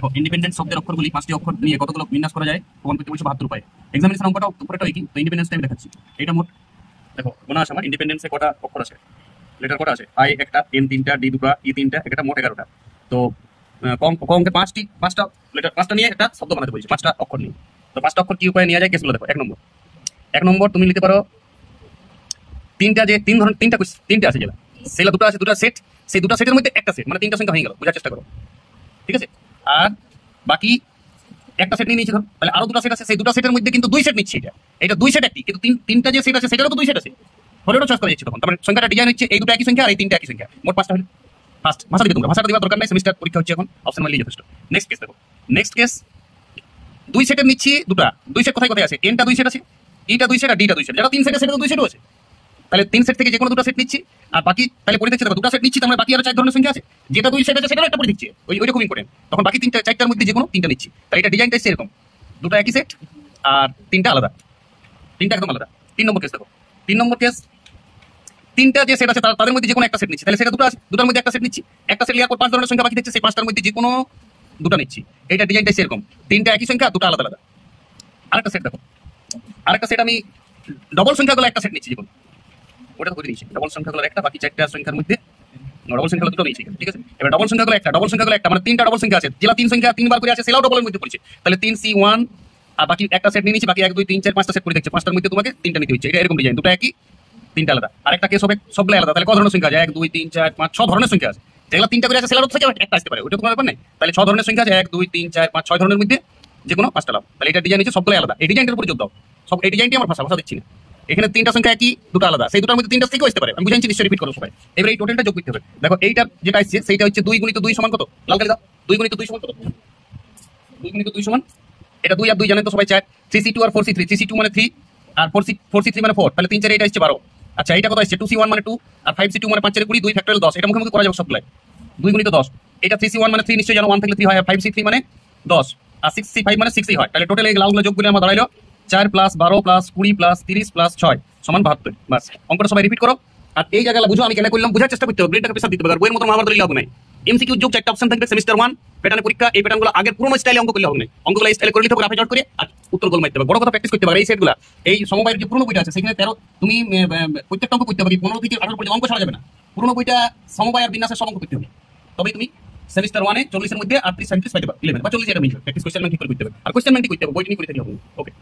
দেখো ইন্ডিপেন্ডেন্ট শব্দের অক্ষরগুলি 5টি অক্ষর নিয়ে কতগুলো বিন্যাস করা যায় প্রমাণ করতে বলছে 72 উপায়। এক্সামিনেশন অঙ্কটা উপরেটা কি, তো ইন্ডিপেন্ডেন্সটা আমি দেখাচ্ছি। এটা মোট দেখো মনে আছে আমার ইন্ডিপেন্ডেন্সে কটা অক্ষর আছে, লেটার কটা আছে, আই একটা, এন তিনটা, ডি দুটা, ই তিনটা, একটা মোট 11টা। তো অঙ্কে পাঁচটা লেটার, পাঁচটা নিয়ে একটা শব্দ বানাতে বলছি, 5টা অক্ষর নিয়ে। তো 5টা অক্ষর কি উপায়ে নেওয়া যায় কেসগুলো দেখো। এক নম্বর তুমি নিতে পারো তিনটা আছে যেটা সেটা দুটো আছে, দুটো সেট, সেই দুটো সেটের মধ্যে একটা সেট, মানে 3টা সংখ্যা হয়ে গেল, বোঝার চেষ্টা করো, ঠিক আছে। আর বাকি একটা সেট নিয়ে নিয়েছি ধর, তাহলে আরো দুটো সেট আছে, সেই দুটো সেটের মধ্যে কিন্তু 2 সেট নিচ্ছি। এটা 2 সেট একটি, কিন্তু তিনটা যে সেট আছে সেটারও তো 2 সেট আছে, ফলে ওটা চয়েস করে যাচ্ছি তখন। তারপরে সংখ্যাটা ডিজাইন হচ্ছে এই দুটো একই সংখ্যা আর এই 3টা একই সংখ্যা, মোট 5টা হলো। ফার্স্ট ভাষা দিবে, তোমরা ভাষাটা দেওয়ার দরকার নাই, সেমিস্টার পরীক্ষা হচ্ছে এখন, অপশন মানলেই যথেষ্ট। নেক্সট কেস দেখো, নেক্সট কেস 2 সেটের নিচ্ছি দুটো, 2 সেট কোথায় আছে, এনটা 2 সেট আছে, ইটা 2 সেট আর ডিটা 2 সেট, যেটা 3 সেট আছে সেটা তো 2 সেটও আছে। তাহলে 3 সেট থেকে যে কোনো দুটো সেট নিচ্ছি, আর বাকি তাহলে পড়ে দেখছি দেখো দুটো সেট নিচ্ছি, তার মানে বাকি আরো 4 ধরনের সংখ্যা আছে, যেটা 2 সেট আছে সেটাও একটা পড়ে দিচ্ছি, ওইটা খুব ইম্পর্টেন্ট। তখন বাকি 4টার মধ্যে যে কোনো 3টা নিচ্ছি, তাই এটা ডিজাইনটা এসে এরকম, দুটো একই সেট আর 3টা আলাদা, 3টা একদম আলাদা। 3 নম্বর কেস দেখো, 3 নম্বর কেস 3টা যে সেট আছে তাদের মধ্যে যে কোনো একটা সেট নিচ্ছি, তাহলে সেটা দুটো আছে, দুটোর মধ্যে একটা সেট নিচ্ছি, একটা সেট নেওয়ার পর 5 ধরনের সংখ্যা বাকি থাকছে, সেই 5টার মধ্যে যে কোনো দুটো নিচ্ছি, এটা ডিজাইনটা এসে এরকম, 3টা একই সংখ্যা, দুটো আলাদা আলাদা। আরেকটা সেট দেখো, আরেকটা সেট আমি ডবল সংখ্যাগুলো একটা সেট নিচ্ছি, যেমন ওটা ধরে নিয়েছি, ডবল সংখ্যাগুলো একটা, বাকি 4টা সংখ্যার মধ্যে ডবল সংখ্যাগুলো দুটো নিয়েছি, ঠিক আছে। এবার ডবল সংখ্যাগুলো একটা, মানে 3টা ডবল সংখ্যা আছে, যেটা 3 সংখ্যা 3 বার করে আছে সেটাও ডবলের মধ্যে পড়ছে, তাহলে 3C1, আর বাকি একটা সেট নিয়ে নিয়েছি, বাকি 1 2 3 4 5টা সেট করে দেখছে, 5টার মধ্যে তোমাকে 3টা নিতে হচ্ছে, এটা এরকম ডিজাইন, দুটো একই 3টা আলাদা। আরেকটা কেস হবে সবগুলো আলাদা, তাহলে কত ধরনের সংখ্যা আছে, 1 2 3 4 5 6 ধরনের সংখ্যা আছে, যেগুলো 3টা করে আছে সেগুলো থেকে একটা আসতে পারে, ওটা তোমার ব্যাপার নাই। তাহলে 6 ধরনের সংখ্যা আছে, 1 2 3 4 5 6 ধরনের মধ্যে যে কোনো 5টা লাভ, তাহলে এটা ডিজাইন হচ্ছে সবগুলো আলাদা, এই ডিজাইনটার উপরে যোগ দাও, সব এই ডিজাইনটি আমার ভাষা দিচ্ছি না। এখানে 3টা সংখ্যা একই, দুটো আলাদা, সেই দুটোর মধ্যে 3টা থেকেও আসতে পারে, আমি বুঝাচ্ছি, নিশ্চয়ই রিপিট করো সবাই। এবার এই টোটালটা যোগ করতে হবে। দেখো এইটা যেটা আসছে সেইটা হচ্ছে 2 গুণিত 2 সমান কত, লাল কালি দাও, 2 গুণিত 2 সমান কত, 2 গুণিত 2 সমান, এটা 2 আর 2 জানেন তো সবাই, 4, 3C2 আর 4C3, 3C2 মানে 3 আর 4C3 মানে 4, তাহলে 3 4 এটা আসছে 12। আচ্ছা এটা কত আসছে, 2C1 মানে 2 আর 5C2 মানে 5 4 20, 2 ফ্যাক্টরিয়াল 10, এটা মুখে করা যাবে সবগুলাই, 2 গুণিত 10, এটা 3C1 মানে 3 নিশ্চয়ই জানো, 1 থাকলে 3 হয়, আর 5C3 মানে 10, আর 6C5 মানে 6ই হয়, তাহলে টোটাল এই লাউগুলো যোগ করে আমার দাঁড়াইলো 4 + 12 + 20 + 30 + 6 সমান 72। বাস, অঙ্কটা সবাই রিপিট করো। আর এই জায়গাটা বুঝো আমি কেন করলাম, বুঝার চেষ্টা করতে হবে, ব্রেনটাকে প্রেসার দিতে হবে, আর বইয়ের মতো আমার লাভ নাই। এমসিকিউ যোগ 4টা অপশন থাকবে, সেমিস্টার 1 প্যাটার্নের পরীক্ষা, এই প্যাটার্নগুলো আগের পুরোনো স্টাইলে অঙ্ক করলে হবে না, অঙ্কগুলো স্টাইলে করে নিতে হবে, রাফে জট করে আর উত্তর গোল মারতে হবে, বড় কথা প্র্যাকটিস করতে হবে। এই সেটগুলো এই সমবায়ের যে পুরোনো বইটা আছে সেখানে 13 তুমি প্রত্যেকটা অঙ্ক করতে হবে, 15 থেকে 18 পর্যন্ত অঙ্ক ছাড়া যাবে না, পুরোনো বইটা সমবায় আর বিন্যাসের সব অঙ্ক করতে হবে, তবেই তুমি সেমিস্টার 1 এ 40 এর মধ্যে 38 37 পাইতে পারবে, 11 বা 40 এটা মিলবে। প্র্যাকটিস কোশ্চেন ব্যাংক ঠিক করে করতে হবে, আর কোশ্চেন ব্যাংক করতে হবে, বইটি নিয়ে করে দিতে হবে। ওকে।